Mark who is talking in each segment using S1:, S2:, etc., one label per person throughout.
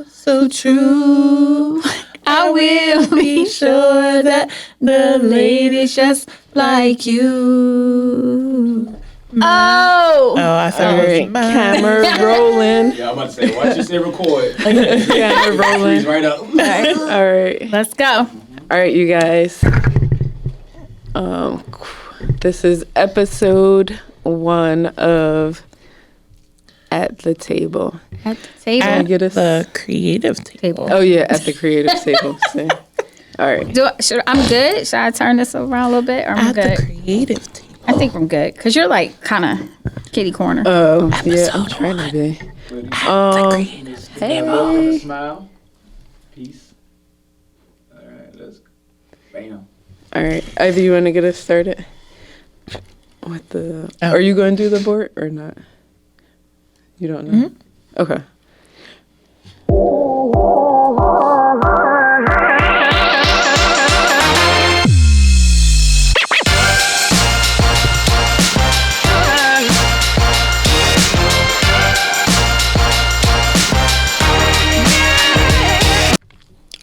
S1: so true. I will be sure that the lady's just like you.
S2: Oh,
S1: I thought it was mine.
S3: Camera rolling.
S4: Yeah, I'm about to say, watch you say record.
S3: Camera rolling.
S4: Freeze right up.
S3: All right.
S2: let's go.
S3: All right, you guys. This is episode 1 of At the Table.
S2: At the table.
S3: Can I get us
S1: The creative table.
S3: Oh yeah, at the creative table. See. All right.
S2: I'm good. Should I turn this around a little bit? Or I'm
S1: At
S2: good.
S1: the creative table.
S2: I think I'm good because you're like kind of kitty corner.
S3: Yeah, I'm trying to be.
S4: Hey. Smile. Peace. All right, let's. Bam.
S3: All right, Ivy, you want to get us started with the?
S1: Oh.
S3: Are you going to do the board or not? You don't know. Okay.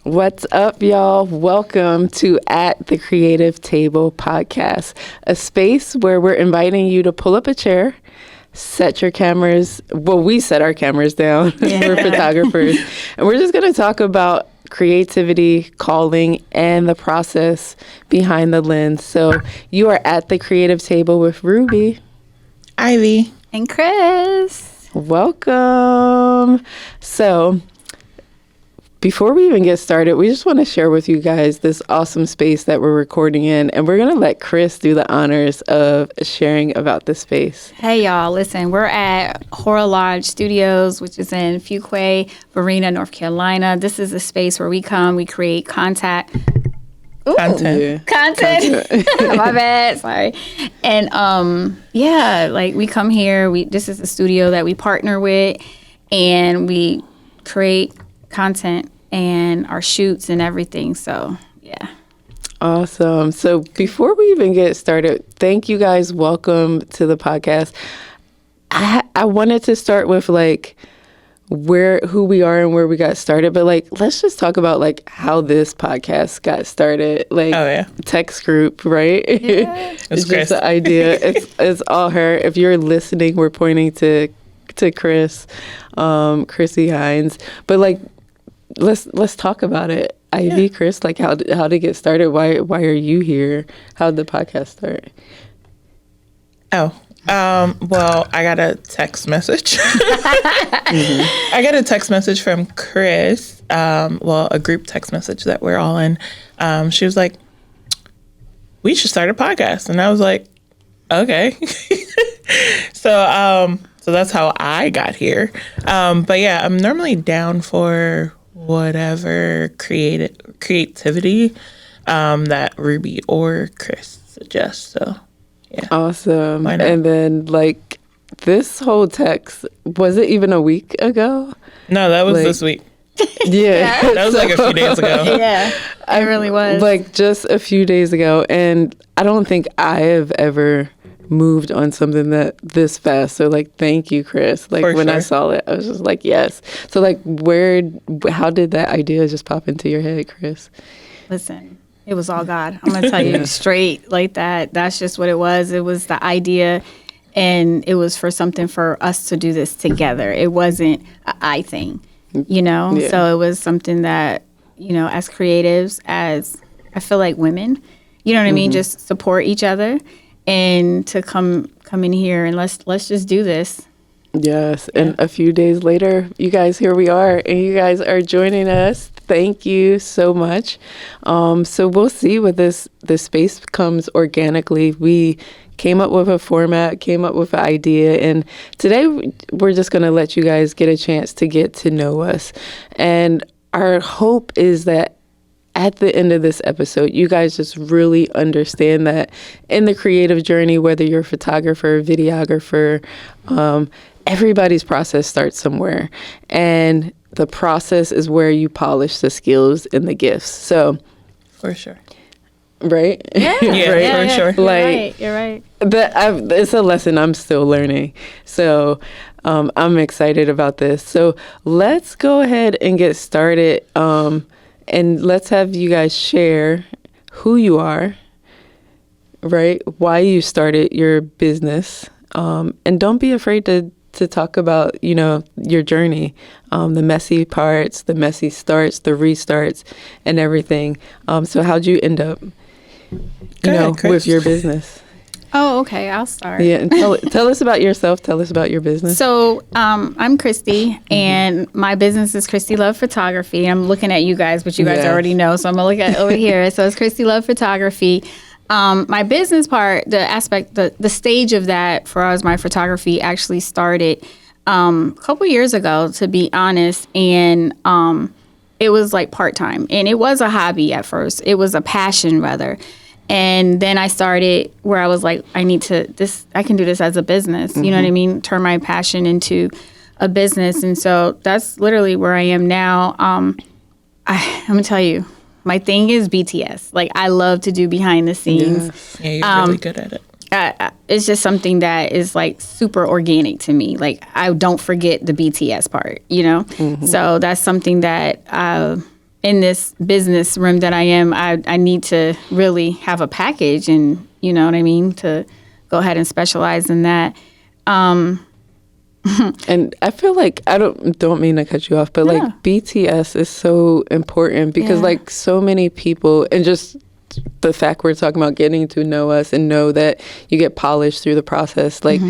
S3: What's up, y'all? Welcome to At the Creative Table podcast, a space where we're inviting you to pull up a chair, set your cameras. Well, we set our cameras down. We're photographers. And we're just going to talk about creativity, calling, and the process behind the lens. So you are at the Creative Table with Ruby.
S1: Ivy.
S2: And Chris.
S3: Welcome. So before we even get started, we just want to share with you guys this awesome space that we're recording in, and we're going to let Chris do the honors of sharing about this space.
S2: Hey, y'all. Listen, we're at Horror Lodge Studios, which is in Fuquay, Varina, North Carolina. This is a space where we come, we create content.
S1: Content.
S2: My bad. Sorry. And like we come here. This is a studio that we partner with, and we create content and our shoots and everything. So yeah.
S3: Awesome. So before we even get started, thank you guys. Welcome to the podcast. I wanted to start with like who we are and where we got started, but like let's just talk about like how this podcast got started. Like text group, right?
S2: Yeah.
S3: It's just the idea. It's all her. If you're listening, we're pointing to Chris, Chrissy Hines. But like let's talk about it. Ivy, Chris, like how did it get started? Why are you here? How did the podcast start?
S1: Well, I got a text message. I got a text message from Chris. A group text message that we're all in. She was like, "We should start a podcast," and I was like, "Okay." So that's how I got here. But yeah, I'm normally down for whatever creativity that Ruby or Chris suggests. So yeah.
S3: Awesome. And then like this whole text, was it even a week ago?
S1: No, that was this week.
S3: Yeah.
S1: That was like a few days ago.
S2: Yeah, it really was.
S3: Like just a few days ago. And I don't think I have ever moved on something that this fast. So like, thank you, Chris. Like when I saw it, I was just like, yes. So like how did that idea just pop into your head, Chris?
S2: Listen, it was all God. I'm going to tell you straight like that. That's just what it was. It was the idea, and it was for something for us to do this together. It wasn't an I thing, you know?
S3: Yeah.
S2: So it was something that, you know, as creatives, as I feel like women, you know what I mean? Just support each other and to come in here and let's just do this.
S3: Yes. And a few days later, you guys, here we are, and you guys are joining us. Thank you so much. So we'll see what this space comes organically. We came up with a format, came up with an idea, and today we're just going to let you guys get a chance to get to know us. And our hope is that at the end of this episode, you guys just really understand that in the creative journey, whether you're a photographer, videographer, everybody's process starts somewhere. And the process is where you polish the skills and the gifts. So,
S1: For sure.
S3: Right?
S2: Yeah,
S1: right? For sure.
S2: You're right.
S3: It's a lesson I'm still learning. So I'm excited about this. So let's go ahead and get started. And let's have you guys share who you are, right? Why you started your business. And don't be afraid to talk about, your journey, the messy parts, the messy starts, the restarts, and everything. So how'd you end up,
S1: Chris.
S3: with your business?
S2: Oh, okay. I'll start.
S3: Yeah, and tell us about yourself. Tell us about your business.
S2: So I'm Christy, and my business is Christy Love Photography. I'm looking at you guys, but you guys
S3: Yes.
S2: already know, so I'm gonna look at over here. So it's Christy Love Photography. My business part, the aspect, the stage of that for us, my photography actually started a couple years ago, to be honest, and it was like part-time, and it was a hobby at first. It was a passion rather. And then I started where I was like, I can do this as a business. You know what I mean? Turn my passion into a business. And so that's literally where I am now. I'm gonna tell you, my thing is BTS. Like, I love to do behind the scenes.
S1: Yeah, you're really good at it.
S2: It's just something that is like super organic to me. Like, I don't forget the BTS part, So that's something that in this business room that I am, I need to really have a package, and you know what I mean, to go ahead and specialize in that.
S3: And I feel like I don't mean to cut you off, but like BTS is so important because like so many people, and just the fact we're talking about getting to know us and know that you get polished through the process. Like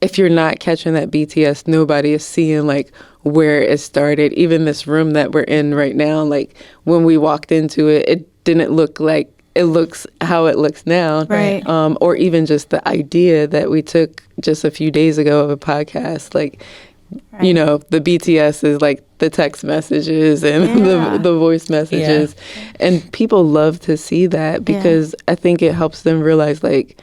S3: if you're not catching that BTS, nobody is seeing like where it started. Even this room that we're in right now, like when we walked into it, it didn't look like it looks how it looks now.
S2: Right.
S3: Or even just the idea that we took just a few days ago of a podcast, like, the BTS is like the text messages and the voice messages. And people love to see that because I think it helps them realize like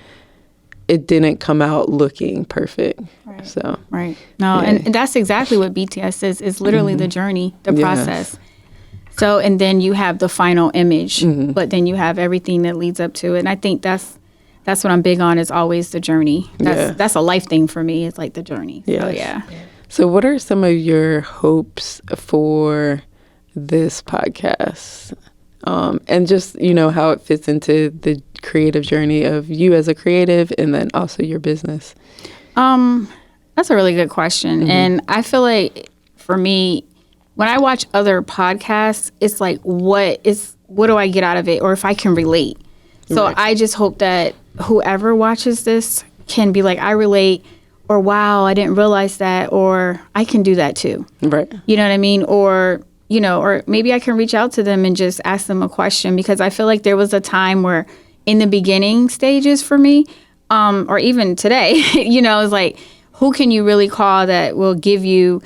S3: it didn't come out looking perfect.
S2: Right.
S3: So
S2: Right. No, and that's exactly what BTS is literally the journey, the process. So, and then you have the final image, but then you have everything that leads up to it. And I think that's what I'm big on, is always the journey. That's a life thing for me. It's like the journey.
S3: Yes.
S2: So, yeah.
S3: So what are some of your hopes for this podcast? And just, how it fits into the creative journey of you as a creative and then also your business?
S2: That's a really good question. And I feel like for me, when I watch other podcasts, it's like, what do I get out of it? Or if I can relate. So I just hope that whoever watches this can be like, I relate, or wow, I didn't realize that, or I can do that too.
S3: Right.
S2: You know what I mean? Or, or maybe I can reach out to them and just ask them a question, because I feel like there was a time where in the beginning stages for me, or even today, it's like, who can you really call that will give you,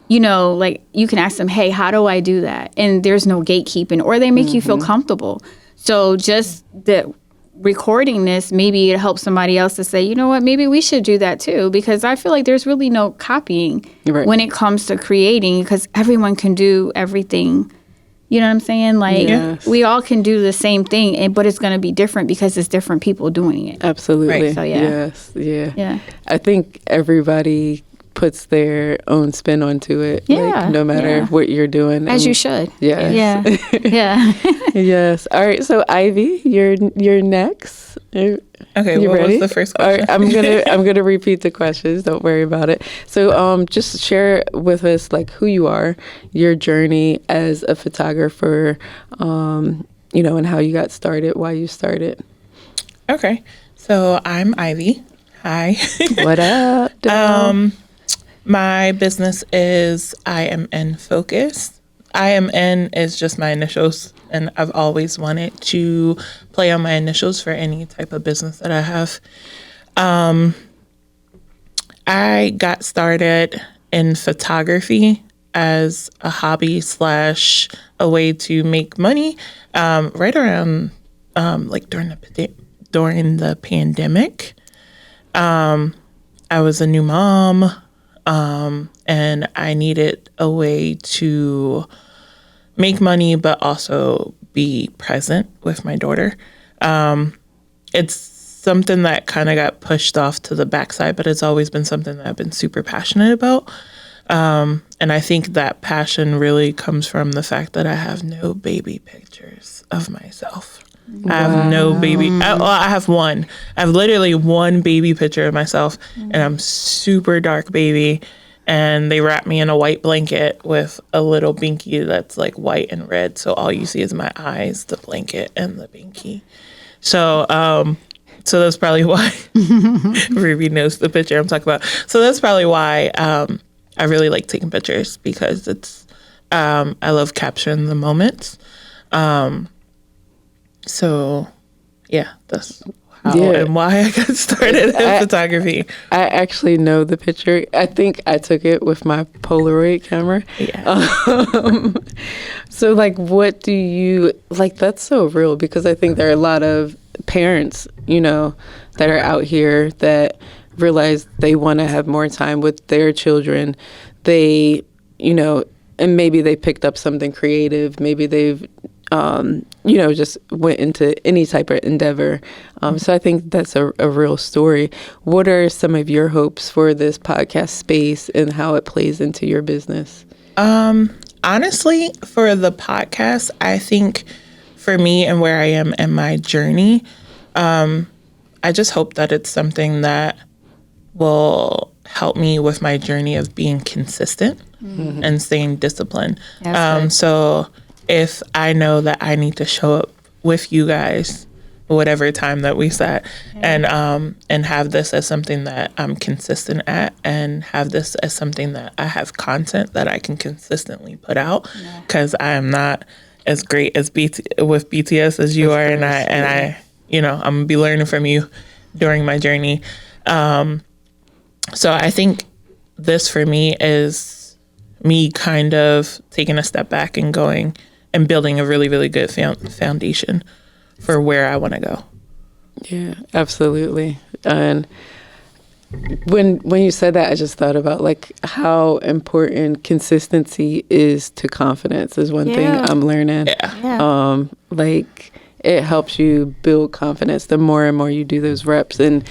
S2: like you can ask them, hey, how do I do that? And there's no gatekeeping, or they make you feel comfortable. So just the recording this, maybe it helps somebody else to say, you know what, maybe we should do that too, because I feel like there's really no copying when it comes to creating, because everyone can do everything. You know what I'm saying? Like we all can do the same thing, but it's going to be different because it's different people doing it.
S3: Absolutely.
S2: Right. So
S3: Yes. Yeah.
S2: Yeah.
S3: I think everybody puts their own spin onto it.
S2: Yeah.
S3: Like, no matter what you're doing.
S2: As you should.
S3: Yes.
S2: Yeah. Yeah.
S3: Yes. All right. So Ivy, you're next.
S1: Okay,
S3: You
S1: what
S3: ready?
S1: was the first
S3: All
S1: question?
S3: right, I'm gonna repeat the questions. Don't worry about it. So just share with us like who you are, your journey as a photographer, and how you got started, why you started.
S1: Okay, so I'm Ivy. Hi.
S3: What up? doll?
S1: My business is IMN Focus. IMN is just my initials, and I've always wanted to play on my initials for any type of business that I have. I got started in photography as a hobby / a way to make money right around during the pandemic. I was a new mom. And I needed a way to make money, but also be present with my daughter. It's something that kind of got pushed off to the backside, but it's always been something that I've been super passionate about. And I think that passion really comes from the fact that I have no baby pictures of myself. I have no baby. I have one. I have literally one baby picture of myself, and I'm super dark baby. And they wrap me in a white blanket with a little binky that's like white and red. So all you see is my eyes, the blanket, and the binky. So, so that's probably why Ruby knows the picture I'm talking about. So that's probably why I really like taking pictures, because it's I love capturing the moments. So yeah, that's how and why I got started in photography.
S3: I actually know the picture. I think I took it with my Polaroid camera.
S1: Yeah.
S3: So like, what do you like? That's so real, because I think there are a lot of parents, you know, that are out here that realize they want to have more time with their children. They, you know, and maybe they picked up something creative. Maybe they've, you know, just went into any type of endeavor. So I think that's a real story. What are some of your hopes for this podcast space and how it plays into your business?
S1: Honestly, for the podcast, I think for me and where I am in my journey, I just hope that it's something that will help me with my journey of being consistent and staying disciplined. So if I know that I need to show up with you guys, whatever time that we set, and have this as something that I'm consistent at, and have this as something that I have content that I can consistently put out, because I am not as great as with BTS as you are, and I, you know, I'm gonna be learning from you during my journey. So I think this for me is me kind of taking a step back and going and building a really, really good foundation for where I want to go.
S3: Yeah, absolutely. And when you said that, I just thought about like how important consistency is to confidence is one thing I'm learning. Like it helps you build confidence the more and more you do those reps, and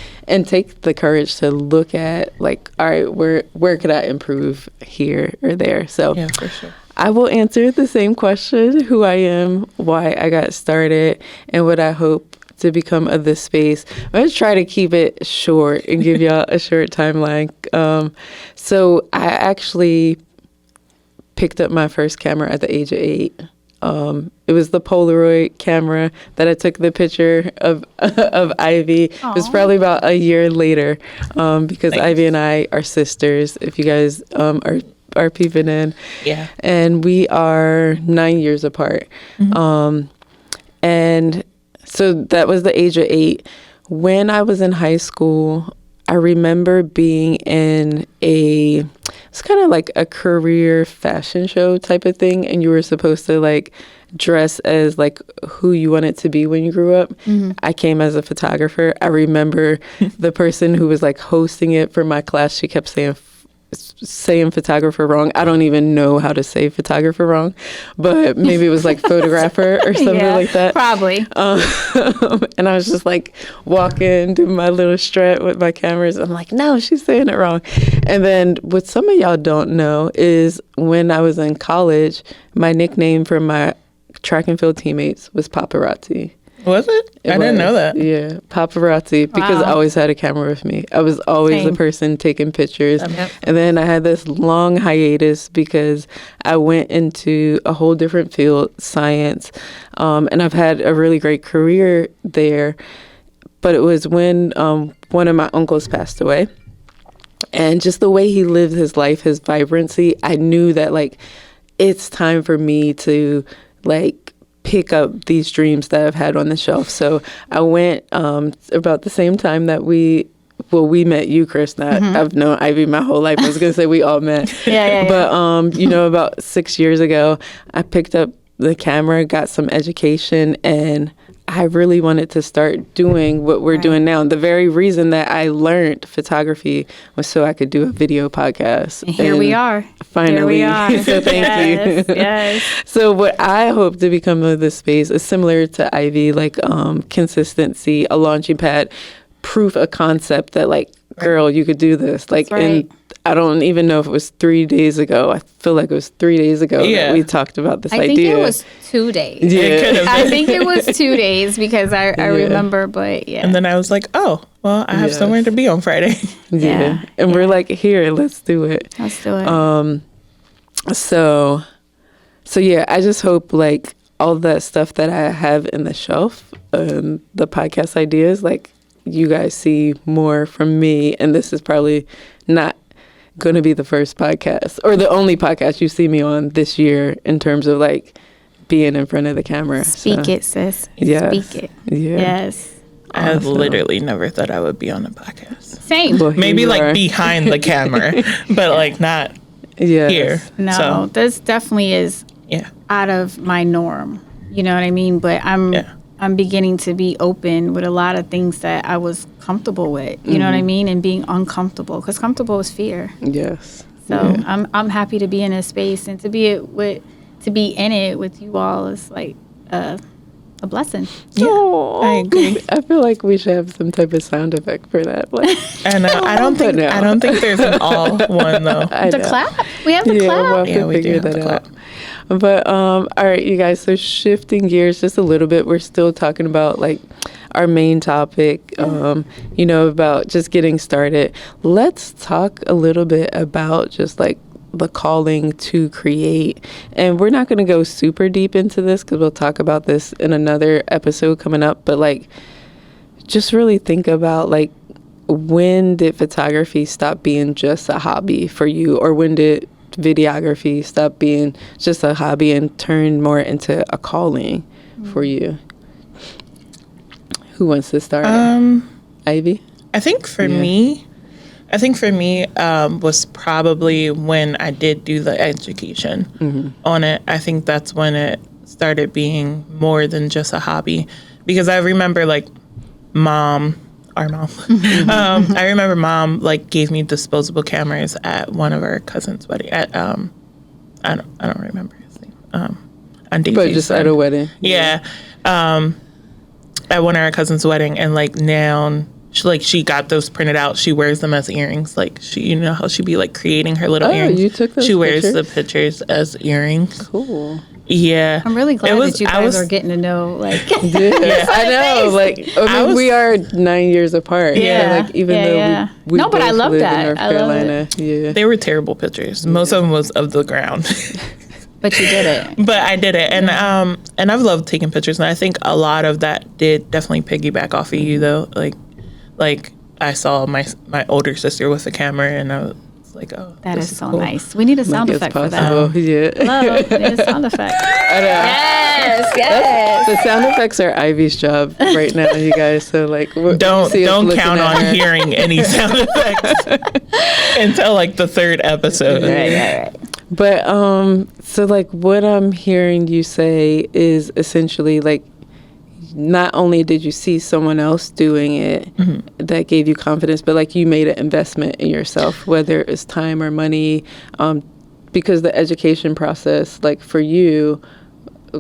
S3: take the courage to look at like, all right, where could I improve here or there? So
S1: yeah, for sure.
S3: I will answer the same question: who I am, why I got started, and what I hope to become of this space. I'm going to try to keep it short and give y'all a short timeline. So I actually picked up my first camera at the age of 8. It was the Polaroid camera that I took the picture of Ivy. Aww. It was probably about a year later, because Ivy and I are sisters, if you guys are peeping in.
S1: Yeah.
S3: And we are 9 years apart. And so that was the age of 8. When I was in high school, I remember being in it's kind of like a career fashion show type of thing. And you were supposed to like dress as like who you wanted to be when you grew up. I came as a photographer. I remember the person who was like hosting it for my class, she kept saying photographer wrong. I don't even know how to say photographer wrong, but maybe it was like photographer or something like that.
S2: Probably.
S3: And I was just like walking, doing my little strut with my cameras. I'm like, no, she's saying it wrong. And then what some of y'all don't know is when I was in college, my nickname for my track and field teammates was Paparazzi.
S1: Was it? I didn't know that.
S3: Yeah, paparazzi, because I always had a camera with me. I was always the person taking pictures. And then I had this long hiatus because I went into a whole different field, science, and I've had a really great career there. But it was when one of my uncles passed away. And just the way he lived his life, his vibrancy, I knew that, like, it's time for me to, like, pick up these dreams that I've had on the shelf. So I went about the same time that we met you, Chris. I've known Ivy my whole life. I was going to say we all met. But, you know, about 6 years ago, I picked up the camera, got some education, and I really wanted to start doing what we're doing now. And the very reason that I learned photography was so I could do a video podcast.
S2: And here we are.
S3: Finally.
S2: Here we are.
S3: So thank you.
S2: Yes.
S3: So what I hope to become of this space is similar to Ivy, like consistency, a launching pad. proof of concept that like, girl, you could do this. Like,
S2: That's right.
S3: and I don't even know if it was 3 days ago. I feel like it was 3 days ago that we talked about this
S2: I
S3: idea.
S2: think it was 2 days.
S3: Yeah.
S1: It could have
S2: I
S1: been.
S2: think it was 2 days because I remember, but yeah.
S1: And then I was like, oh, well, I have
S3: Yes.
S1: somewhere to be on Friday.
S3: Yeah. And we're like, here, let's do it.
S2: Let's do it.
S3: So yeah, I just hope like all that stuff that I have in the shelf, the podcast ideas, like you guys see more from me. And this is probably not going to be the first podcast or the only podcast you see me on this year in terms of like being in front of the camera.
S2: Speak it, sis.
S3: Yes.
S2: Speak it.
S3: Yeah.
S2: Yes.
S1: I
S3: Awesome.
S1: literally never thought I would be on a podcast.
S2: Same.
S3: Well, here
S1: Maybe
S3: you
S1: like
S3: are.
S1: behind the camera, but like not
S3: Yes.
S1: here.
S2: No,
S1: So,
S2: this definitely is
S1: yeah.
S2: out of my norm. You know what I mean? But I'm beginning to be open with a lot of things that I was comfortable with. You know what I mean? And being uncomfortable, because comfortable is fear.
S3: Yes.
S2: So I'm happy to be in this space and to be in it with you all is like a blessing.
S3: Aw.
S1: I agree.
S3: I feel like we should have some type of sound effect for that. Like,
S1: And I don't think
S3: no.
S1: I don't think there's an all one though.
S3: I
S2: The
S3: know.
S2: clap? We have the
S3: Yeah,
S2: clap?
S3: we'll have
S1: Yeah,
S3: to
S1: we do
S3: figure
S1: have
S3: that
S1: the clap.
S3: out. But all right, you guys. So shifting gears just a little bit, we're still talking about like our main topic. About just getting started. Let's talk a little bit about just like the calling to create. And we're not going to go super deep into this because we'll talk about this in another episode coming up. But like, just really think about like, when did photography stop being just a hobby for you, or when did videography stop being just a hobby and turn more into a calling for you? Who wants to start? Ivy?
S1: I think for me was probably when I did do the education on it. I think that's when it started being more than just a hobby, because I remember like our mom. I remember mom like gave me disposable cameras at one of our cousins' wedding. At I don't remember his name. On Daisy's
S3: But just at a wedding.
S1: Yeah. At one of our cousins' wedding, and like now she got those printed out. She wears them as earrings. Like how she be like creating her little earrings.
S3: You took those
S1: She wears the
S3: pictures?
S1: pictures as earrings.
S3: Cool.
S1: Yeah.
S2: I'm really glad that you
S1: I
S2: guys
S1: was-
S2: are getting to know, like,
S3: Yes, I know. Like, I mean, we are 9 years apart.
S2: Yeah.
S3: So, like, even
S2: Yeah,
S3: though
S2: yeah.
S3: we
S2: No, but I
S3: both
S2: love
S3: live
S2: that.
S3: in North
S2: I love
S3: Carolina. Yeah.
S1: They were terrible pictures. Most of them was of the ground.
S2: but you did it.
S1: But I did it, and I've loved taking pictures, and I think a lot of that did definitely piggyback off of you, though. Like I saw my older sister with a camera, and I was like, oh,
S2: That
S1: this
S2: is so
S1: cool.
S2: nice. We need a sound
S3: Like,
S2: effect
S3: it's
S2: for that.
S3: possible. Yeah.
S2: Hello, we need a sound effect.
S3: I know.
S2: Yes.
S3: The sound effects are Ivy's job right now, you guys. So like,
S1: Don't
S3: see us looking
S1: count
S3: at
S1: on
S3: her.
S1: hearing any sound effects until like the third episode.
S2: Right.
S3: But so like what I'm hearing you say is essentially like, not only did you see someone else doing it that gave you confidence, but like you made an investment in yourself, whether it's time or money, because the education process, like for you,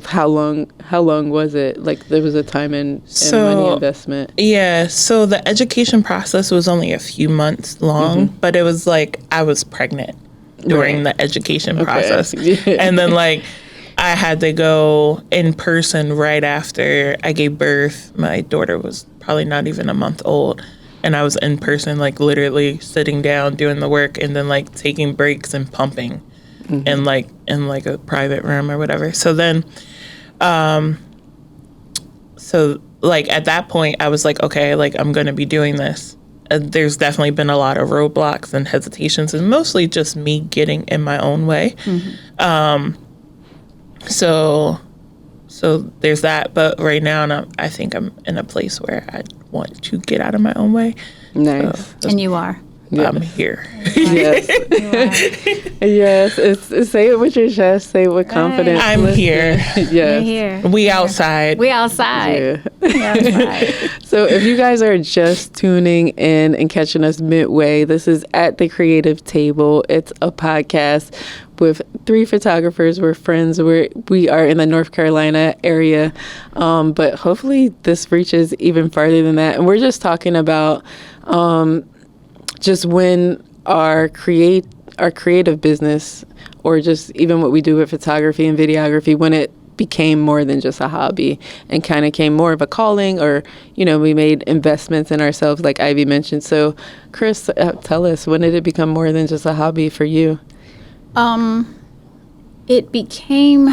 S3: how long was it? Like there was a time and money investment.
S1: Yeah, so the education process was only a few months long, but it was like I was pregnant during the education process.
S3: Yeah.
S1: And then like I had to go in person right after I gave birth. My daughter was probably not even a month old. And I was in person, like literally sitting down, doing the work, and then like taking breaks and pumping in like a private room or whatever. So then, so like at that point I was like, okay, like I'm going to be doing this. There's definitely been a lot of roadblocks and hesitations, and mostly just me getting in my own way. So there's that. But right now, I think I'm in a place where I want to get out of my own way.
S3: Nice.
S2: And you are.
S1: I'm here.
S3: Yes. Yes. It's say it with your chest. Say it with confidence.
S1: I'm
S3: Listen.
S1: here.
S3: Yes.
S2: You're here.
S1: We outside.
S2: We outside.
S3: Yeah.
S2: We outside.
S3: So if you guys are just tuning in and catching us midway, this is At the Creative Table. It's a podcast with 3 photographers. We're friends. We are in the North Carolina area, but hopefully this reaches even farther than that. And we're just talking about just when our creative business, or just even what we do with photography and videography, when it became more than just a hobby and kind of came more of a calling, or, we made investments in ourselves, like Ivy mentioned. So, Chris, tell us, when did it become more than just a hobby for you?
S2: It became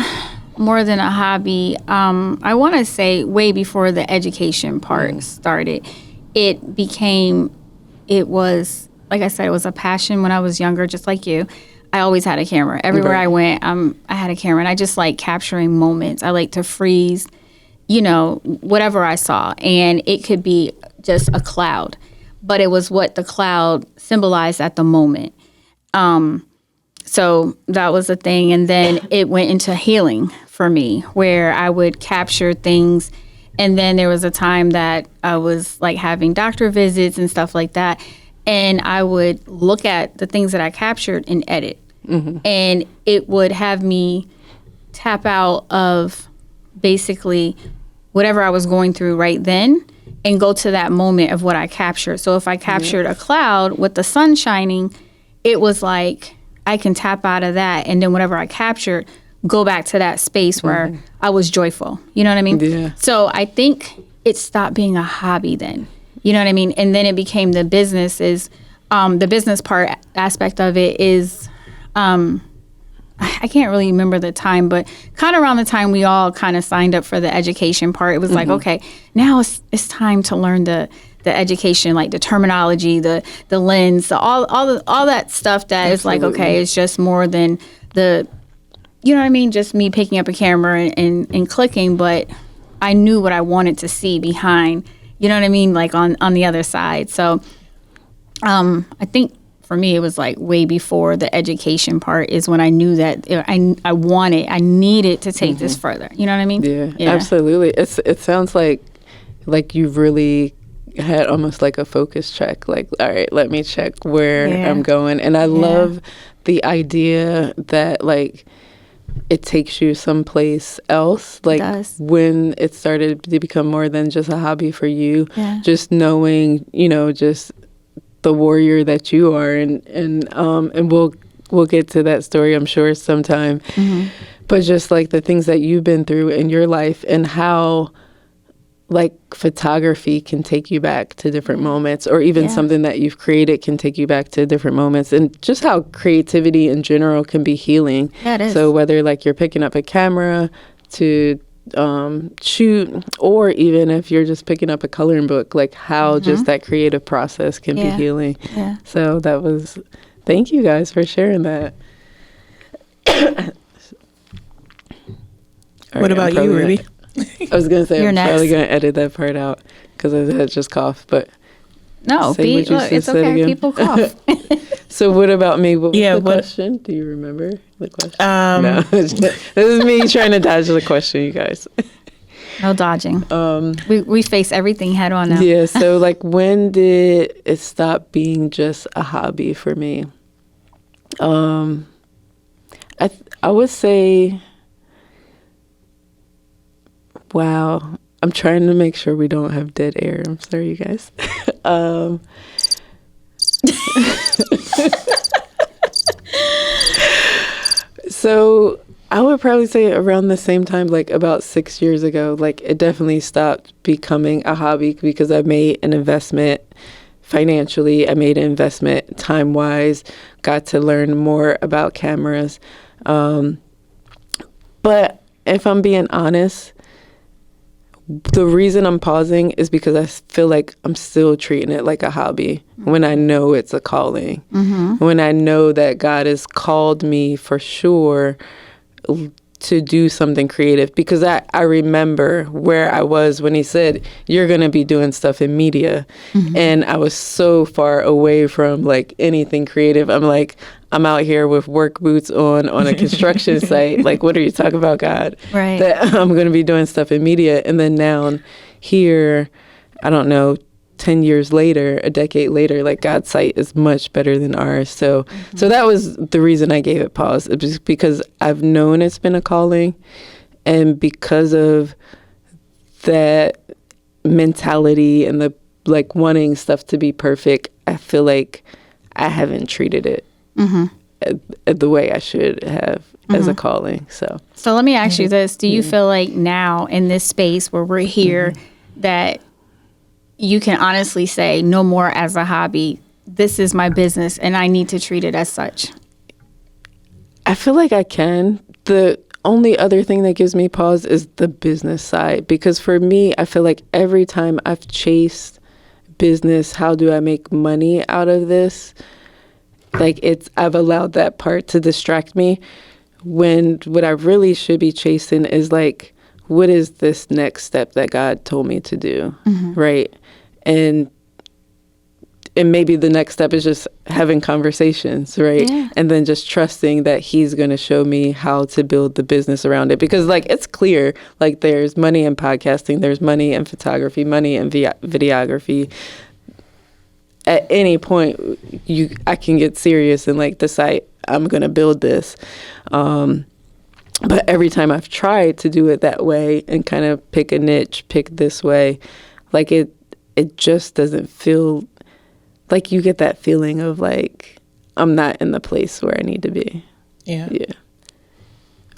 S2: more than a hobby. I want to say way before the education part started. It was, like I said, it was a passion when I was younger, just like you. I always had a camera. Everywhere I went, I had a camera, and I just like capturing moments. I like to freeze, whatever I saw. And it could be just a cloud, but it was what the cloud symbolized at the moment. So that was the thing. And then it went into healing for me, where I would capture things. And then there was a time that I was like having doctor visits and stuff like that. And I would look at the things that I captured and edit. Mm-hmm. And it would have me tap out of basically whatever I was going through right then and go to that moment of what I captured. So if I captured a cloud with the sun shining, it was like I can tap out of that. And then whatever I captured, go back to that space where I was joyful. You know what I mean?
S3: Yeah.
S2: So I think it stopped being a hobby then. You know what I mean? And then it became the business. The business part aspect of it is, I can't really remember the time, but kind of around the time we all kind of signed up for the education part, it was like, okay, now it's time to learn the education, like the terminology, the lens, all that stuff that is like, okay, it's just more than you know what I mean? Just me picking up a camera and clicking, but I knew what I wanted to see behind, you know what I mean? Like on the other side. So, I think for me, it was like way before the education part is when I knew that I needed to take this further. You know what I mean?
S3: Yeah. Absolutely. It sounds like you really had almost like a focus check. Like, all right, let me check where I'm going. And I love the idea that like it takes you someplace else. Like when it started to become more than just a hobby for you, just knowing, just the warrior that you are, and we'll get to that story, I'm sure, sometime. But just like the things that you've been through in your life, and how like photography can take you back to different moments, or even something that you've created can take you back to different moments, and just how creativity in general can be healing.
S2: It is.
S3: So whether like you're picking up a camera to shoot, or even if you're just picking up a coloring book, like how just that creative process can be healing. So thank you guys for sharing that.
S1: What about you, Ruby?
S3: I was gonna say
S2: You're
S3: I'm
S2: next.
S3: probably gonna edit that part out because I had just coughed, but
S2: no,
S3: say what you
S2: it's
S3: said
S2: okay.
S3: again.
S2: People cough.
S3: So what about me? What was the
S1: what-
S3: question? Do you remember the question? No, this is me trying to dodge the question, you guys.
S2: No dodging. We face everything head on now.
S3: Yeah. So like, when did it stop being just a hobby for me? I would say, wow. I'm trying to make sure we don't have dead air. I'm sorry, you guys. So I would probably say around the same time, like about 6 years ago, like it definitely stopped becoming a hobby because I made an investment financially. I made an investment time-wise, got to learn more about cameras. But if I'm being honest, the reason I'm pausing is because I feel like I'm still treating it like a hobby when I know it's a calling. When I know that God has called me for sure to do something creative, because I remember where I was when he said, you're going to be doing stuff in media. And I was so far away from like anything creative. I'm like, I'm out here with work boots on a construction site. Like, what are you talking about, God?
S2: Right.
S3: That I'm going to be doing stuff in media. And then now here, I don't know, 10 years later, a decade later, like God's sight is much better than ours. So that was the reason I gave it pause. It was because I've known it's been a calling, and because of that mentality and the like wanting stuff to be perfect, I feel like I haven't treated it the way I should have as a calling. So
S2: let me ask you this. Do you feel like now in this space where we're here that you can honestly say no more as a hobby, this is my business and I need to treat it as such?
S3: I feel like I can. The only other thing that gives me pause is the business side, because for me, I feel like every time I've chased business, how do I make money out of this? Like I've allowed that part to distract me, when what I really should be chasing is like, what is this next step that God told me to do? Right. And maybe the next step is just having conversations, right?
S2: Yeah.
S3: And then just trusting that he's going to show me how to build the business around it. Because like, it's clear, like there's money in podcasting, there's money in photography, money in videography. At any point, I can get serious and like decide I'm going to build this. But every time I've tried to do it that way and kind of pick a niche, pick this way, like it just doesn't feel like you get that feeling of like, I'm not in the place where I need to be.
S1: Yeah.
S3: Yeah.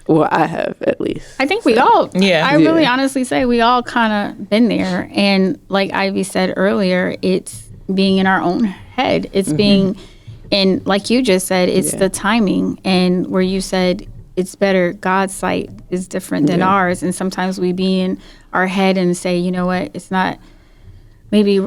S3: Well, I have at least.
S2: I think we all,
S1: Yeah.
S2: I really honestly say we all kind of been there. And like Ivy said earlier, it's being in our own head. It's being, and like you just said, it's the timing. And where you said it's better, God's sight is different than ours. And sometimes we be in our head and say, you know what, it's not, maybe,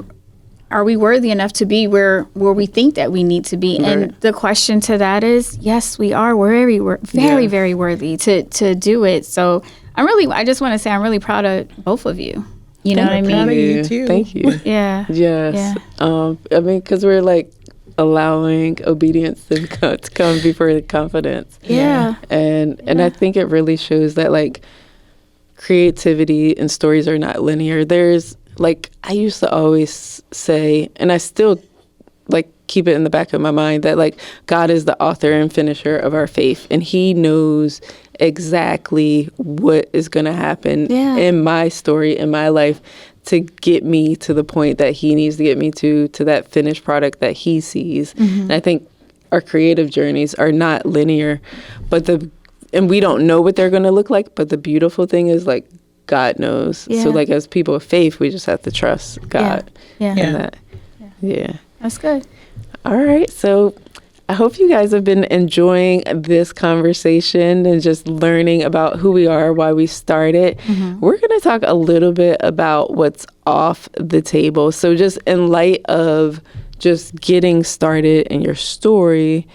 S2: are we worthy enough to be where we think that we need to be?
S3: Right.
S2: And the question to that is, yes, we are. We're very, very worthy to do it. So I just want to say I'm really proud of both of you. You know what I
S1: proud of
S2: mean?
S1: you too.
S3: Thank you.
S2: Yeah.
S3: Yes. I mean, because we're like allowing obedience to come before the confidence.
S2: Yeah.
S3: And I think it really shows that like creativity and stories are not linear. There's like, I used to always say, and I still like keep it in the back of my mind, that like God is the author and finisher of our faith, and he knows exactly what is going to happen in my story, in my life, to get me to the point that he needs to get me to that finished product that he sees. And I think our creative journeys are not linear, and we don't know what they're going to look like, but the beautiful thing is like God knows.
S2: Yeah.
S3: So like as people of faith, we just have to trust God
S2: Yeah.
S3: in that. Yeah.
S2: That's good.
S3: All right. So I hope you guys have been enjoying this conversation and just learning about who we are, why we started. We're going to talk a little bit about what's off the table. So just in light of just getting started in your story,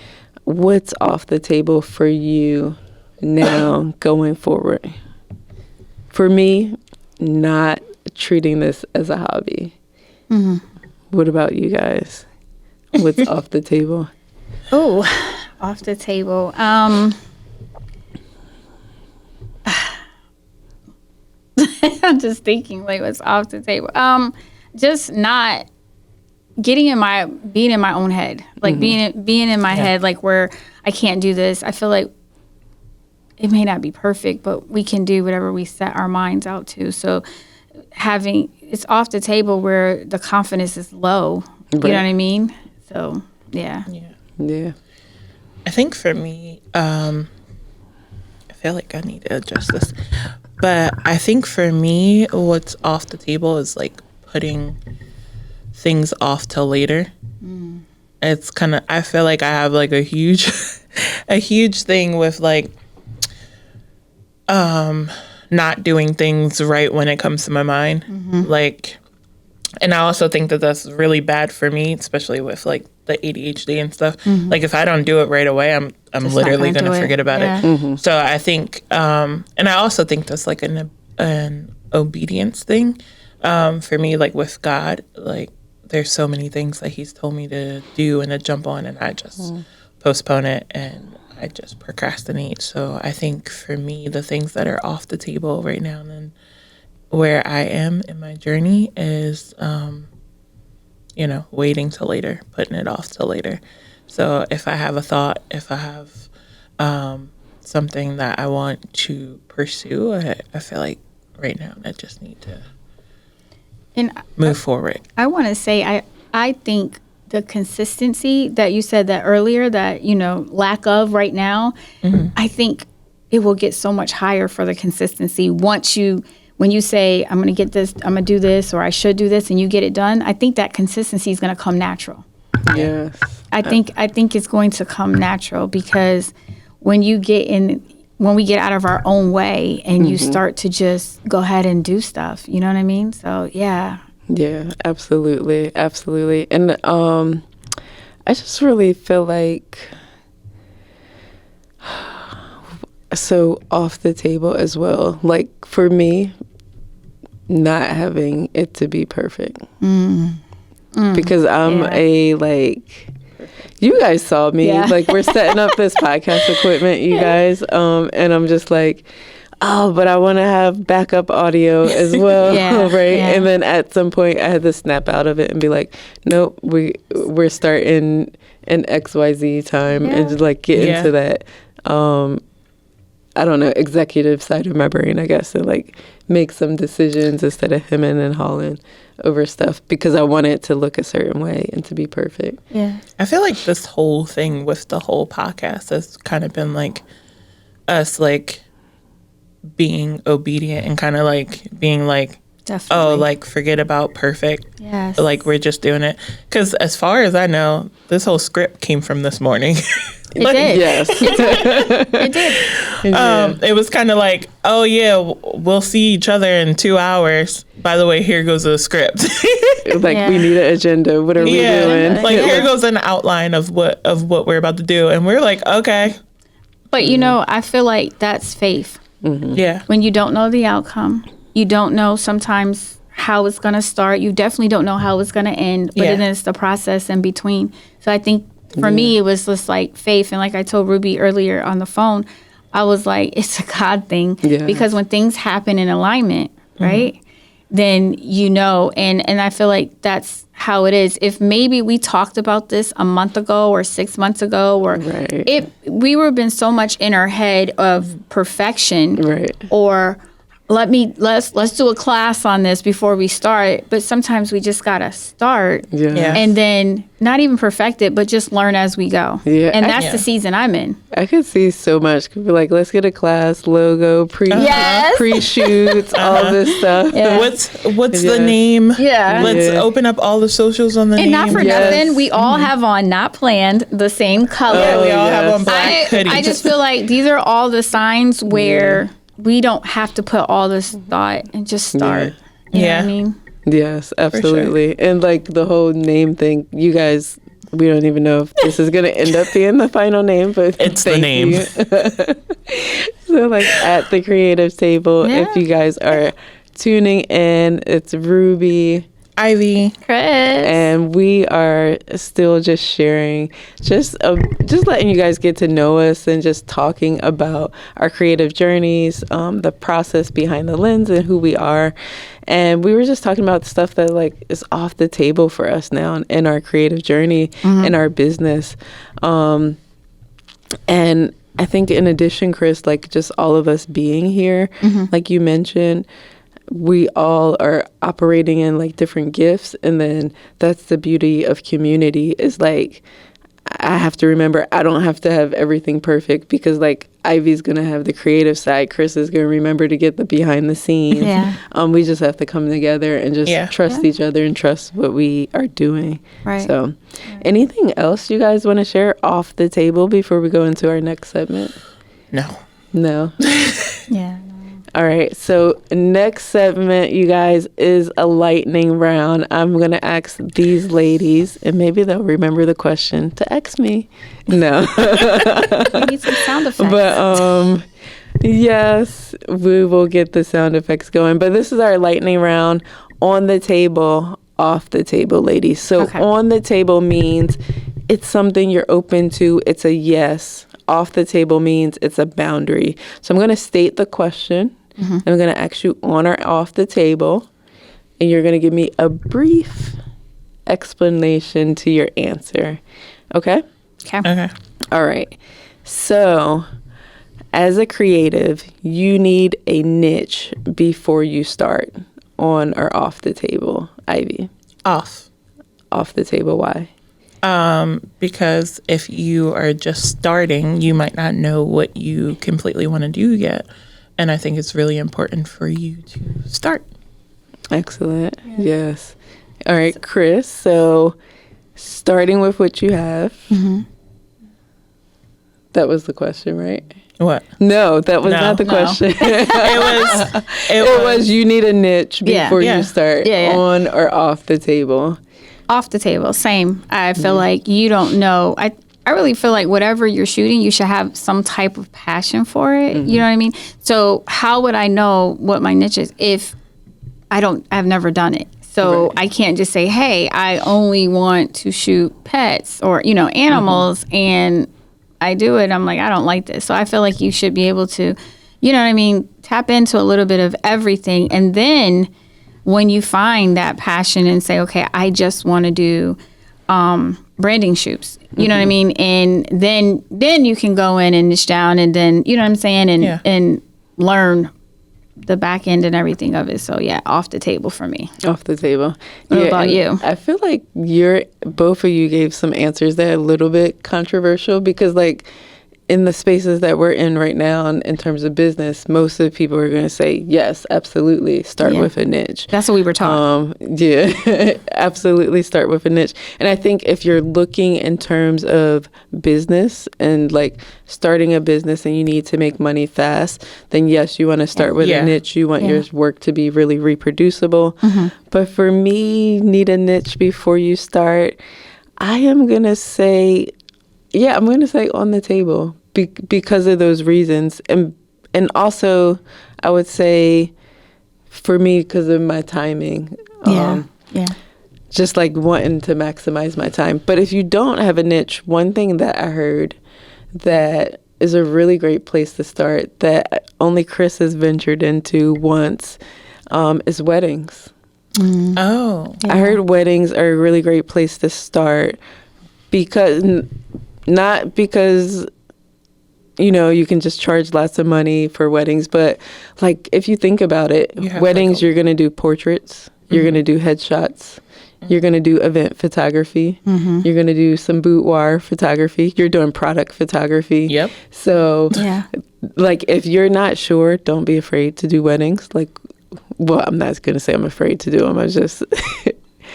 S3: what's off the table for you now going forward? For me, not treating this as a hobby. What about you guys? What's off the table?
S2: Oh, off the table. I'm just thinking like what's off the table. Just not being in my own head, like being in my head, like where I can't do this. I feel like it may not be perfect, but we can do whatever we set our minds out to. So it's off the table where the confidence is low. You know what I mean? So yeah.
S3: Yeah.
S1: I think for me, I feel like I need to adjust this, but I think for me, what's off the table is like putting things off till later. It's kind of, I feel like I have like a huge thing with like, not doing things right when it comes to my mind. Like, and I also think that that's really bad for me, especially with like the ADHD and stuff. Like if I don't do it right away, I'm literally going to forget about it. So I think, and I also think that's like an obedience thing. For me, like with God, like there's so many things that he's told me to do and to jump on, and I just postpone it and I just procrastinate. So I think for me, the things that are off the table right now and where I am in my journey is waiting till later, putting it off till later. So if I have a thought, if I have something that I want to pursue, I feel like right now I just need to move forward.
S2: I want to say, I think the consistency that you said that earlier, that, lack of right now, I think it will get so much higher for the consistency when you say, I'm going to get this, I'm going to do this, or I should do this, and you get it done. I think that consistency is going to come natural.
S3: Yes.
S2: I think it's going to come natural, because when we get out of our own way and you start to just go ahead and do stuff, you know what I mean? So, yeah.
S3: Yeah, absolutely. Absolutely. And I just really feel like, so off the table as well, like for me, not having it to be perfect. Because I'm you guys saw me, like we're setting up this podcast equipment, you guys, and I'm just like, oh, but I want to have backup audio as well, right? Yeah. And then at some point I had to snap out of it and be like, nope, we're starting in XYZ time, and just like get into that, I don't know, executive side of my brain, I guess, and like make some decisions instead of hemming and hawing over stuff, because I want it to look a certain way and to be perfect.
S2: Yeah.
S1: I feel like this whole thing with the whole podcast has kind of been like us like being obedient and kind of like being like,
S2: definitely.
S1: Oh, like forget about perfect.
S2: Yes.
S1: Like we're just doing it. Because as far as I know, this whole script came from this morning.
S2: It did.
S3: Yes.
S2: It did.
S1: It was kind of like, oh yeah, we'll see each other in 2 hours. By the way, here goes the script.
S3: Like we need an agenda. What are we doing?
S1: Like here goes an outline of what we're about to do, and we're like, okay.
S2: But I feel like that's faith.
S1: Yeah.
S2: When you don't know the outcome, you don't know sometimes how it's going to start. You definitely don't know how it's going to end, but then it's the process in between. So I think for me, it was just like faith. And like I told Ruby earlier on the phone, I was like, it's a God thing. Because when things happen in alignment, right, then and I feel like that's how it is. If maybe we talked about this a month ago or 6 months ago, or we were been so much in our head of perfection, or let's do a class on this before we start. But sometimes we just gotta start, and then not even perfect it, but just learn as we go. And that's the season I'm in.
S3: I could see so much. Could be like, let's get a class logo, pre-shoots, all this stuff.
S1: What's the name? Let's open up all the socials on the name.
S2: And not for nothing, we all have on, not planned, the same color.
S1: We all have on black hoodies.
S2: I just feel like these are all the signs where we don't have to put all this thought and just start. You know what I mean?
S3: Yes, absolutely. Sure. And like the whole name thing, you guys, we don't even know if this is going to end up being the final name, but
S1: it's the name.
S3: So like at the creative table, if you guys are tuning in, it's Ruby,
S1: Ivy,
S2: Chris,
S3: and we are still just sharing, just letting you guys get to know us and just talking about our creative journeys, the process behind the lens and who we are. And we were just talking about stuff that like is off the table for us now in our creative journey, in our business. And I think in addition, Chris, like just all of us being here, like you mentioned, we all are operating in like different gifts. And then that's the beauty of community, is like, I have to remember I don't have to have everything perfect, because like Ivy's going to have the creative side. Chris is going to remember to get the behind the scenes. We just have to come together and just trust each other and trust what we are doing.
S2: Right.
S3: So anything else you guys want to share off the table before we go into our next segment? No. All right, so next segment, you guys, is a lightning round. I'm going to ask these ladies, and maybe they'll remember the question, to ask me. No.
S2: We need some sound effects.
S3: But, yes, we will get the sound effects going. But this is our lightning round. On the table, off the table, ladies. So on the table means it's something you're open to. It's a yes. Off the table means it's a boundary. So I'm going to state the question. I'm going to ask you on or off the table, and you're going to give me a brief explanation to your answer. Okay?
S2: Okay.
S1: Okay.
S3: All right. So, as a creative, you need a niche before you start, on or off the table. Ivy,
S1: Off.
S3: off the table. Why?
S1: Because if you are just starting, you might not know what you completely want to do yet. And I think it's really important for you to start.
S3: Excellent. Yes. All right, Chris. So, starting with what you have. That was the question, right?
S1: What?
S3: No, that was
S1: No.
S3: not the
S2: No.
S3: question.
S1: It was
S3: You need a niche
S2: Yeah.
S3: before
S1: Yeah.
S3: you start,
S2: Yeah, yeah.
S3: on or off the table.
S2: Off the table, same. I feel like you don't know. I really feel like whatever you're shooting, you should have some type of passion for it. You know what I mean? So how would I know what my niche is if I've never done it? So I can't just say, hey, I only want to shoot pets or, animals, and I do it. I'm like, I don't like this. So I feel like you should be able to, tap into a little bit of everything. And then when you find that passion and say, okay, I just want to do branding shoots, you know what I mean? And then you can go in and niche down, and then, you know what I'm saying? And learn the back end and everything of it. So yeah, off the table for me.
S3: Off the table.
S2: What about
S3: and
S2: you?
S3: I feel like both of you gave some answers that are a little bit controversial, because like in the spaces that we're in right now, in terms of business, most of the people are going to say, yes, absolutely, start
S2: Yeah.
S3: with a niche.
S2: That's what we were taught.
S3: Yeah, absolutely start with a niche. And I think if you're looking in terms of business and like starting a business and you need to make money fast, then yes, you want to start with
S1: Yeah.
S3: a niche. You want
S2: Yeah.
S3: your work to be really reproducible. But for me, need a niche before you start, I am going to say, I'm going to say on the table because of those reasons. And also, I would say for me, because of my timing.
S2: Yeah.
S3: Just like wanting to maximize my time. But if you don't have a niche, one thing that I heard that is a really great place to start that only Chris has ventured into once is weddings.
S1: Oh.
S3: I heard weddings are a really great place to start because not because you can just charge lots of money for weddings, but like if you think about it,
S1: You have
S3: weddings,
S1: like a-
S3: you're going to do portraits, you're going to do headshots, you're going to do event photography, you're going to do some boudoir photography, you're doing product photography.
S1: Yep.
S3: So
S2: Yeah.
S3: like if you're not sure, don't be afraid to do weddings. Like, well, I'm not going to say I'm afraid to do them. I just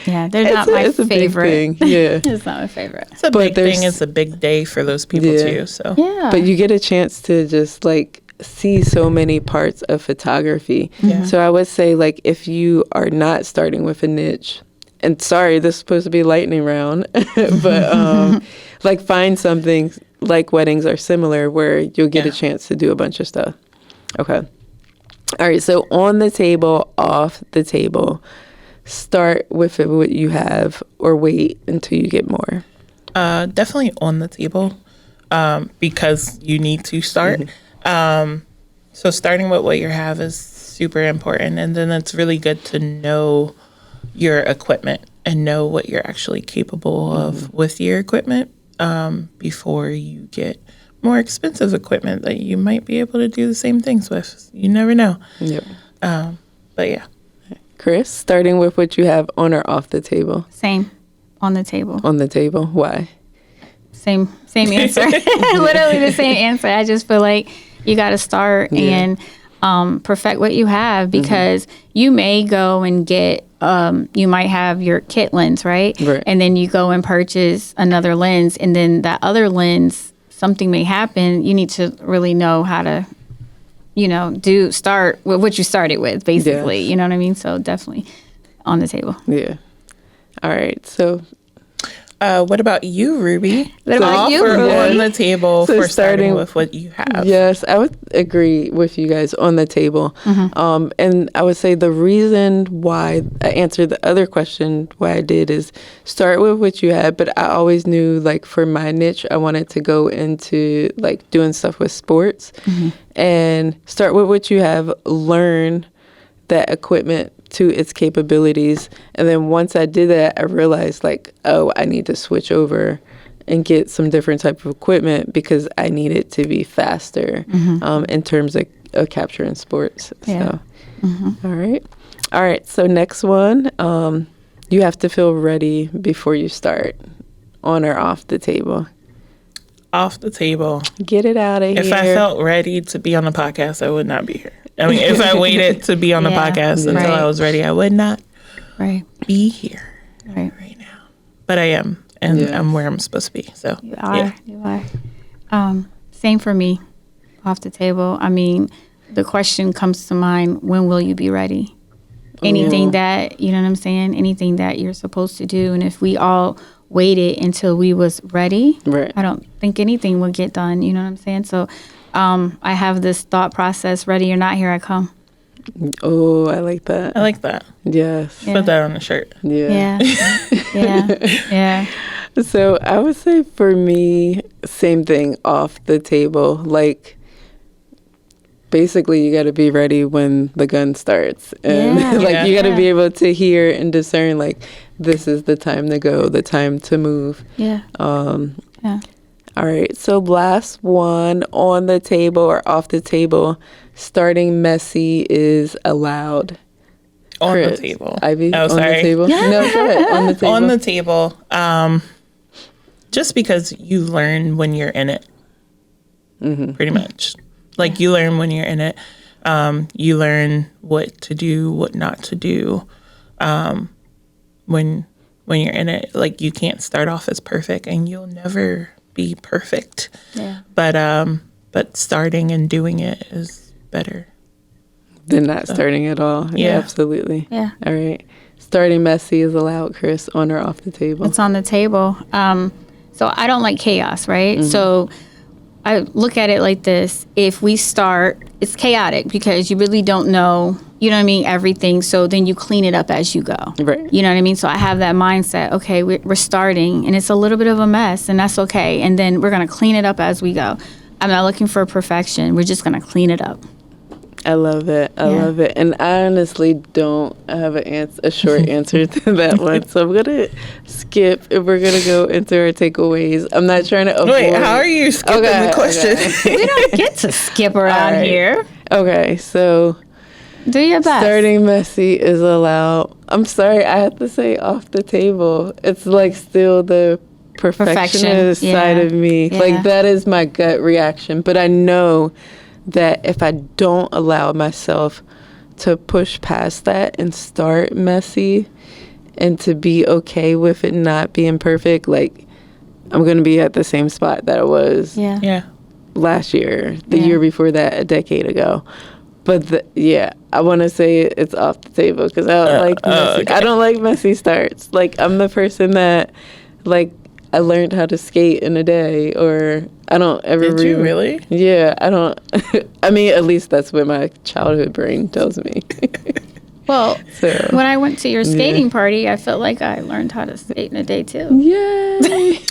S2: Yeah. They're not my
S3: it's a big
S2: favorite.
S3: thing. Yeah.
S2: It's not my favorite.
S1: It's a
S3: But
S1: big
S3: there's-
S1: thing. It's a big day for those people
S3: Yeah.
S1: too. So
S2: Yeah.
S3: But you get a chance to just like see so many parts of photography.
S1: Yeah.
S3: So I would say like if you are not starting with a niche, and sorry, this is supposed to be lightning round, but like find something like weddings are similar where you'll get a
S1: Yeah.
S3: chance to do a bunch of stuff. Okay. All right. So on the table, off the table, start with what you have or wait until you get more.
S1: definitely on the table because you need to start. So starting with what you have is super important, and then it's really good to know your equipment and know what you're actually capable of with your equipment before you get more expensive equipment that you might be able to do the same things with. You never know.
S3: Yep.
S1: But yeah.
S3: Chris, starting with what you have on or off the table?
S2: Same. On the table.
S3: On the table. Why?
S2: Same answer. Literally the same answer. I just feel like you got to start and perfect what you have, because you may go and get, you might have your kit lens, right?
S3: Right.
S2: And then you go and purchase another lens, and then that other lens, something may happen. You need to really know how to, start with what you started with, basically.
S3: Yes.
S2: You know what I mean? So definitely on the table.
S3: Yeah. All right. So
S1: What about you, Ruby?
S2: What about you,
S1: Offer
S2: Ruby?
S1: on the table
S3: So
S1: for starting
S3: starting-
S1: with what you have.
S3: yes, I would agree with you guys on the table. And I would say the reason why I answered the other question, why I did, is start with what you had. But I always knew, like, for my niche, I wanted to go into, like, doing stuff with sports. And start with what you have, learn that equipment to its capabilities. And then once I did that, I realized like, oh, I need to switch over and get some different type of equipment because I need it to be faster in terms of capture in sports.
S2: Yeah.
S3: So, all right. So next one, you have to feel ready before you start, on or off the table.
S1: Off the table.
S3: Get it out of here.
S1: If I felt ready to be on the podcast, I would not be here. I mean, if I waited to be on the podcast until I was ready, I would not be here right now. But I am, and I'm where I'm supposed to be. So
S2: you are. Same for me. Off the table. I mean, the question comes to mind: when will you be ready? Anything that, you know what I'm saying? Anything that you're supposed to do, and if we all waited until we was ready, I don't think anything would get done. You know what I'm saying? So I have this thought process: ready or not, here I come.
S3: Oh, I like that.
S1: I like that.
S3: Yes.
S1: Put that on the shirt.
S3: Yeah.
S2: Yeah.
S3: So I would say for me, same thing, off the table. Like, basically, you got to be ready when the gun starts. And you got to be able to hear and discern, like, this is the time to go, the time to move. All right. So last one, on the table or off the table, starting messy is allowed.
S1: On
S3: Chris,
S1: the table.
S3: Ivy,
S1: oh, sorry.
S3: On the table? No, go ahead. On the table.
S1: On the table. Just because you learn when you're in it. Pretty much. Like, you learn when you're in it. You learn what to do, what not to do. When you're in it, like, you can't start off as perfect, and you'll never be perfect.
S2: Yeah.
S1: But starting and doing it is better
S3: than not starting at all. Yeah, absolutely.
S2: Yeah.
S3: All right. Starting messy is allowed, Chris, on or off the table?
S2: It's on the table. So I don't like chaos, right? So I look at it like this. If we start, it's chaotic because you really don't know, you know what I mean, everything. So then you clean it up as you go.
S3: Right.
S2: You know what I mean? So I have that mindset, okay, we're starting and it's a little bit of a mess and that's okay. And then we're going to clean it up as we go. I'm not looking for perfection. We're just going to clean it up.
S3: I love it. I love it. And I honestly don't have a short answer to that one. So I'm going to skip if we're going to go into our takeaways. I'm not trying to avoid.
S1: Wait, how are you skipping the question?
S2: We don't get to skip around here.
S3: Okay, so
S2: do your best.
S3: Starting messy is allowed. I'm sorry, I have to say off the table. It's like still the perfectionist side of me.
S2: Yeah.
S3: Like, that is my gut reaction. But I know that if I don't allow myself to push past that and start messy and to be okay with it not being perfect, like, I'm going to be at the same spot that I was last year, the year before that, a decade ago. But I want to say it's off the table because I don't like messy. Okay. I don't like messy starts. Like, I'm the person that, like, I learned how to skate in a day, or I don't ever.
S1: Did you really?
S3: Yeah, I don't. I mean, at least that's what my childhood brain tells me.
S2: Well, when I went to your skating party, I felt like I learned how to skate in a day too.
S3: Yay!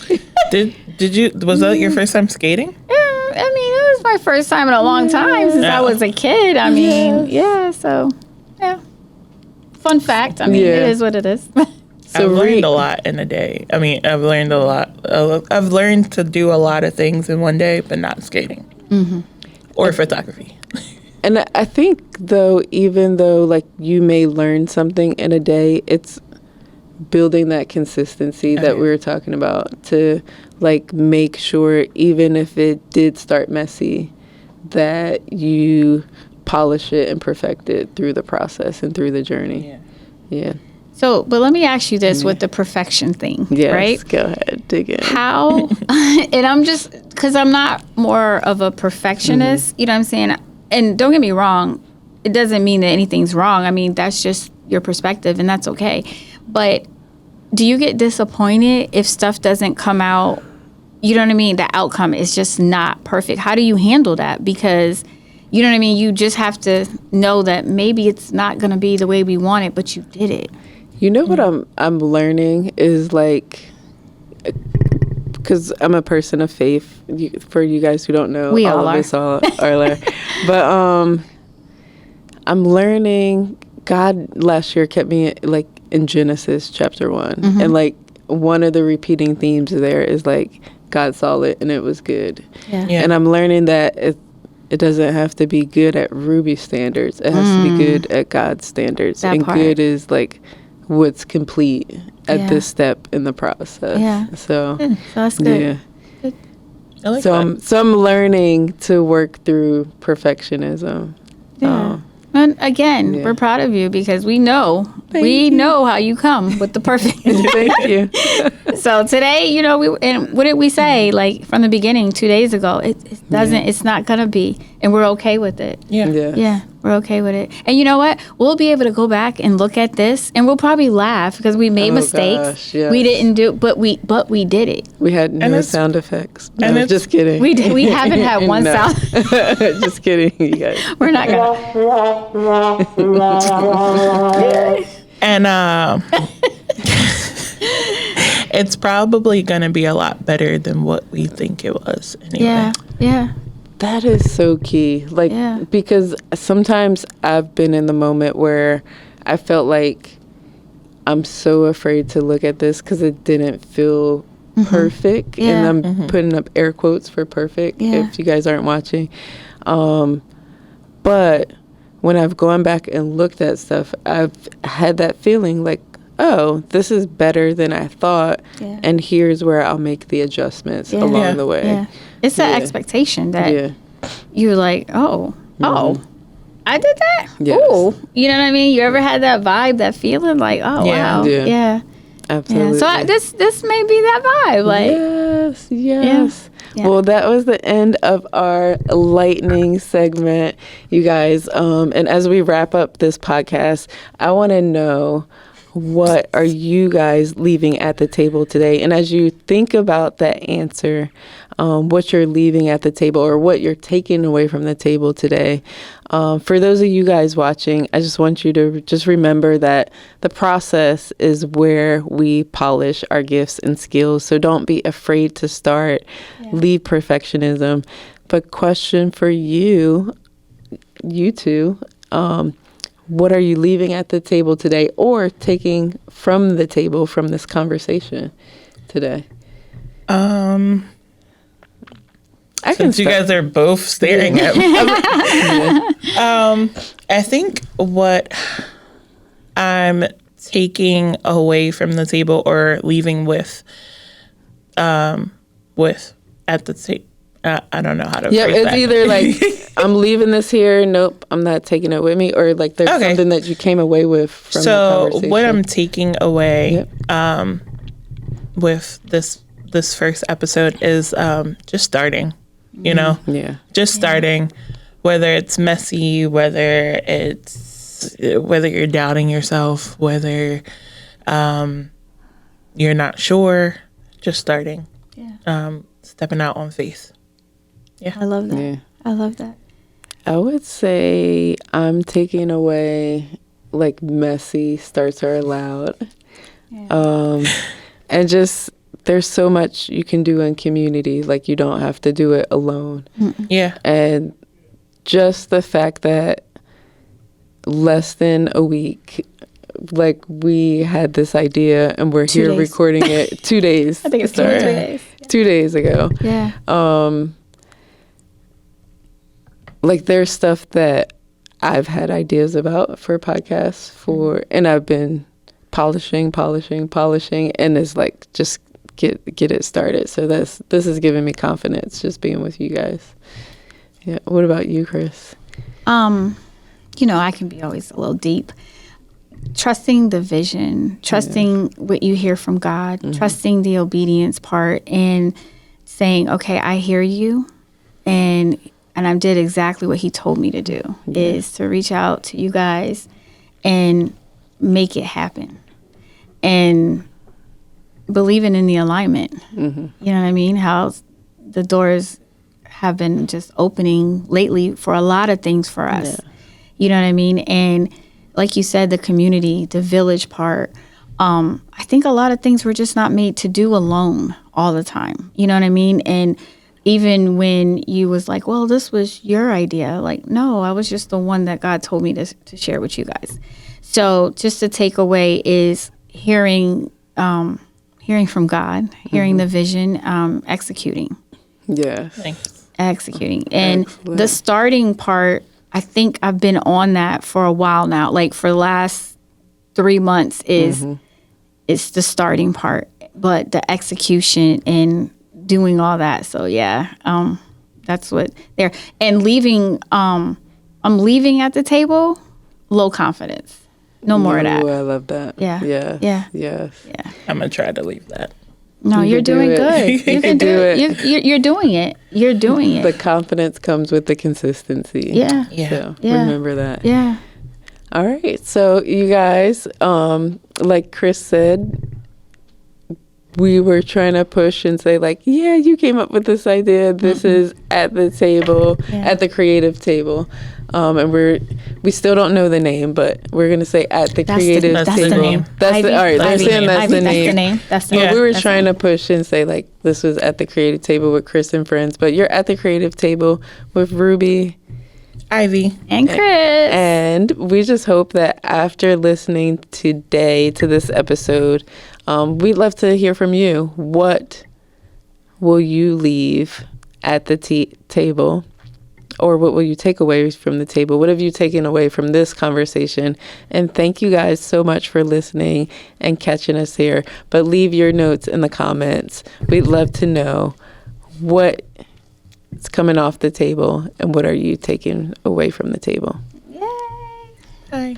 S1: Did you? Was that your first time skating?
S2: Yeah, I mean, it was my first time in a long time since I was a kid. I mean, Fun fact. I mean, it is what it is.
S1: So I've learned a lot in a day. I mean, I've learned a lot. I've learned to do a lot of things in one day, but not skating or photography.
S3: And I think, though, even though, like, you may learn something in a day, it's building that consistency that we were talking about to, like, make sure, even if it did start messy, that you polish it and perfect it through the process and through the journey. Yeah.
S2: So, but let me ask you this with the perfection thing, right?
S3: Go ahead, dig in.
S2: How, and I'm just, because I'm not more of a perfectionist, you know what I'm saying? And don't get me wrong, it doesn't mean that anything's wrong. I mean, that's just your perspective, and that's okay. But do you get disappointed if stuff doesn't come out, you know what I mean? The outcome is just not perfect. How do you handle that? Because, you know what I mean? You just have to know that maybe it's not going to be the way we want it, but you did it.
S3: You know what I'm learning is, like, because I'm a person of faith. For you guys who don't know,
S2: we
S3: all
S2: all
S3: of us all are. But I'm learning God last year kept me like in Genesis chapter 1. And like one of the repeating themes there is like God saw it and it was good.
S2: Yeah.
S1: Yeah.
S3: And I'm learning that it doesn't have to be good at Ruby standards. It has to be good at God's standards.
S2: That
S3: and
S2: part.
S3: good is like what's complete at
S2: Yeah.
S3: this step in the process.
S2: Yeah.
S3: So,
S2: So that's good.
S3: yeah.
S1: I like
S3: So
S1: that.
S3: I'm learning to work through perfectionism.
S2: Yeah. And again,
S3: Yeah.
S2: we're proud of you because we know
S3: you.
S2: know how you come with the perfect.
S3: Thank you.
S2: So today, you know, and what did we say like from the beginning 2 days ago? It doesn't. It's not gonna be, and we're okay with it.
S1: Yeah.
S3: Yeah.
S2: Yeah, we're okay with it. And you know what? We'll be able to go back and look at this, and we'll probably laugh because we made
S3: Oh,
S2: mistakes.
S3: gosh, yes.
S2: We didn't do, but we did it.
S3: We had no
S1: it's-
S3: sound effects.
S1: and
S3: No,
S1: it's-
S3: just kidding.
S2: We did. We haven't had one
S3: No.
S2: sound.
S3: Just kidding, you guys.
S2: We're not gonna.
S1: And it's probably going to be a lot better than what we think it was anyway.
S2: Yeah. Yeah.
S3: That is so key. Like,
S2: Yeah.
S3: because sometimes I've been in the moment where I felt like I'm so afraid to look at this because it didn't feel perfect.
S2: Yeah.
S3: And I'm putting up air quotes for perfect
S2: Yeah.
S3: if you guys aren't watching. But when I've gone back and looked at stuff, I've had that feeling like, oh, this is better than I thought.
S2: Yeah.
S3: And here's where I'll make the adjustments
S2: Yeah.
S3: along
S1: Yeah.
S3: the way.
S2: Yeah. It's that
S3: Yeah.
S2: expectation that
S3: Yeah.
S2: you're like, oh, I did that.
S3: Yes.
S2: Oh, you know what I mean? You ever had that vibe, that feeling like, oh,
S1: Yeah.
S2: wow,
S3: Yeah.
S2: yeah.
S3: Absolutely.
S2: So this may be that vibe, like.
S3: Yes.
S2: Yeah.
S3: Well, that was the end of our lightning segment, you guys. And as we wrap up this podcast, I want to know, what are you guys leaving at the table today? And as you think about that answer, what you're leaving at the table or what you're taking away from the table today, for those of you guys watching, I just want you to just remember that the process is where we polish our gifts and skills. So don't be afraid to start. Leave perfectionism. But question for you two, what are you leaving at the table today or taking from the table from this conversation today? I can
S1: Since you guys are both staring at me. I think what I'm taking away from the table or leaving with at the table. I don't know how to.
S3: Yeah,
S1: phrase
S3: it's
S1: that.
S3: either like I'm leaving this here. Nope, I'm not taking it with me, or like there's
S1: Okay.
S3: something that you came away with from the
S1: So
S3: conversation.
S1: what I'm taking away
S3: Yep.
S1: with this first episode is just starting. You know,
S3: Yeah.
S1: just starting, whether it's messy, whether you're doubting yourself, whether you're not sure, just starting. Stepping out on faith.
S2: I love that.
S3: Yeah.
S2: I love that.
S3: I would say I'm taking away like messy starts are allowed. And just there's so much you can do in community. Like you don't have to do it alone.
S1: Yeah.
S3: And just the fact that less than a week, like we had this idea and we're
S2: 2
S3: here
S2: days.
S3: recording it 2 days.
S2: I think it's 2
S3: Sorry.
S2: days.
S3: 2 days ago.
S2: Yeah.
S3: Like there's stuff that I've had ideas about for podcasts and I've been polishing, and it's like just get it started. So this is giving me confidence just being with you guys. Yeah. What about you, Chris?
S2: You know, I can be always a little deep. Trusting the vision, trusting what you hear from God, trusting the obedience part, and saying, okay, I hear you, and I did exactly what he told me to do, is to reach out to you guys and make it happen. And believing in the alignment. You know what I mean? How the doors have been just opening lately for a lot of things for us.
S3: Yeah.
S2: You know what I mean? And like you said, the community, the village part, I think a lot of things we're just not made to do alone all the time. You know what I mean? And even when you was like, well, this was your idea. Like, no, I was just the one that God told me to share with you guys. So just the takeaway is hearing from God, hearing the vision, executing.
S3: Yes.
S1: Thanks.
S2: Executing. And
S3: Excellent.
S2: the starting part, I think I've been on that for a while now. Like for the last 3 months is it's the starting part, but the execution and doing all that. So yeah, that's what there. And leaving, I'm leaving at the table, low confidence. No more of that.
S3: Ooh, I love that.
S2: Yeah.
S3: Yes.
S2: Yeah.
S3: Yes.
S2: Yeah.
S1: I'm gonna try to leave that.
S2: No,
S3: You
S2: you're
S3: can do
S2: doing
S3: it.
S2: good.
S3: You can do it.
S2: You're doing it. You're doing it.
S3: The confidence comes with the consistency.
S2: Yeah.
S1: Yeah.
S3: So
S2: Yeah.
S3: remember that.
S2: Yeah.
S3: All right. So you guys, like Chris said, we were trying to push and say like, yeah, you came up with this idea. This is at the table,
S2: Yeah.
S3: at the creative table. And we still don't know the name, but we're going to say at the creative
S1: that's
S3: table.
S1: the name.
S3: That's the, all right. They're
S1: Ivy.
S3: saying that's
S2: Ivy,
S3: the name.
S2: That's the
S3: But
S2: name.
S3: we were
S2: That's
S3: trying
S2: the
S3: to push and say like, this was at the creative table with Chris and friends, but you're at the creative table with Ruby.
S1: Ivy.
S2: And Chris.
S3: And we just hope that after listening today to this episode, we'd love to hear from you. What will you leave at the table? Or what will you take away from the table? What have you taken away from this conversation? And thank you guys so much for listening and catching us here. But leave your notes in the comments. We'd love to know what is coming off the table and what are you taking away from the table.
S2: Yay.
S1: Bye.